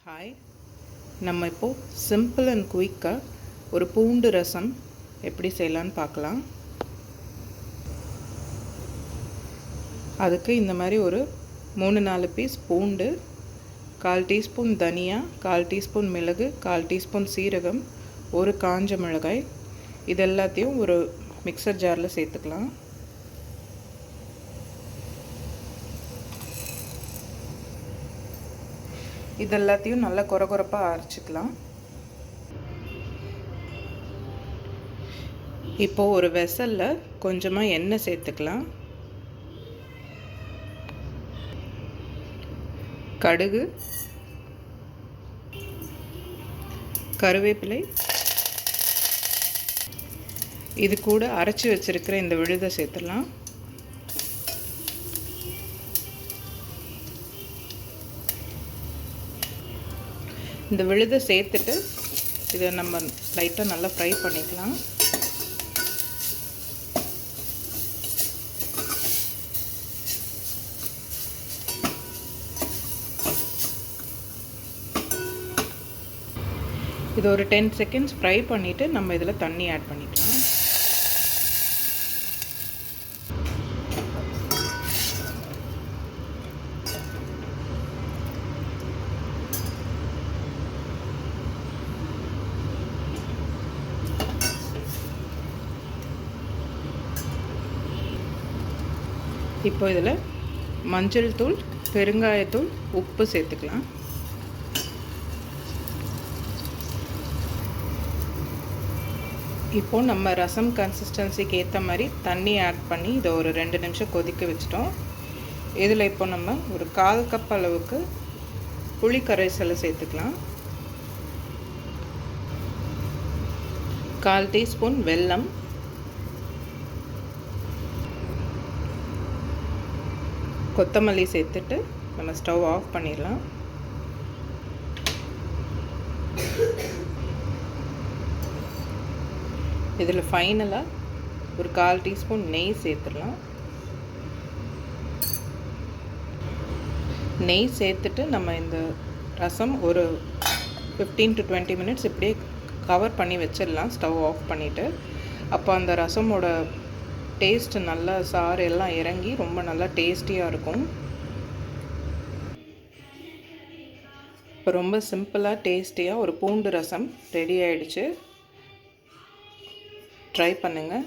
Hi, நம்ம இப்போது simple and குயிக்காக ஒரு பூண்டு ரசம் எப்படி செய்யலான்னு பார்க்கலாம். அதுக்கு இந்த மாதிரி ஒரு 3-4 பீஸ் பூண்டு, 1/4 டீஸ்பூன் தனியா, 1/4 டீஸ்பூன் மிளகு, 1/4 டீஸ்பூன் சீரகம், ஒரு காஞ்ச மிளகாய், இது எல்லாத்தையும் ஒரு மிக்சர் ஜாரில் சேர்த்துக்கலாம். இது எல்லாத்தையும் நல்லா கொரகொரப்பாக அரைச்சிக்கலாம். இப்போது ஒரு வெசலில் கொஞ்சமாக எண்ணெய் சேர்த்துக்கலாம். கடுகு, கருவேப்பிலை, இது கூட அரைச்சி வச்சிருக்கிற இந்த விழுதை சேர்த்துடலாம். இந்த விழுதை சேர்த்துட்டு இதை நம்ம லைட்டாக நல்லா ஃப்ரை பண்ணிக்கலாம். இது ஒரு 10 செகண்ட்ஸ் ஃப்ரை பண்ணிவிட்டு நம்ம இதில் தண்ணி ஆட் பண்ணிக்கலாம். இப்போ இதில் மஞ்சள் தூள், பெருங்காயத்தூள், உப்பு சேர்த்துக்கலாம். இப்போது நம்ம ரசம் கன்சிஸ்டன்சிக்கு ஏற்ற மாதிரி தண்ணி ஆட் பண்ணி இதை ஒரு 2 நிமிஷம் கொதிக்க வச்சிட்டோம். இதில் இப்போ நம்ம ஒரு 1/4 கப் அளவுக்கு புளி கரைசலை சேர்த்துக்கலாம். 1/4 டீஸ்பூன் வெல்லம், கொத்தமல்லி சேர்த்துட்டு நம்ம ஸ்டவ் ஆஃப் பண்ணிடலாம். இதில் ஃபைனலாக ஒரு 1/4 டீஸ்பூன் நெய் சேர்த்துடலாம். நெய் சேர்த்துட்டு நம்ம இந்த ரசம் ஒரு 15 to 20 மினிட்ஸ் இப்படியே கவர் பண்ணி வச்சிடலாம் ஸ்டவ் ஆஃப் பண்ணிவிட்டு. அப்போ அந்த ரசமோட டேஸ்ட் நல்லா சாறு எல்லாம் இறங்கி ரொம்ப நல்லா டேஸ்டியாக இருக்கும். இப்போ ரொம்ப சிம்பிளாக டேஸ்டியாக ஒரு பூண்டு ரசம் ரெடி ஆகிடுச்சு. ட்ரை பண்ணுங்கள்.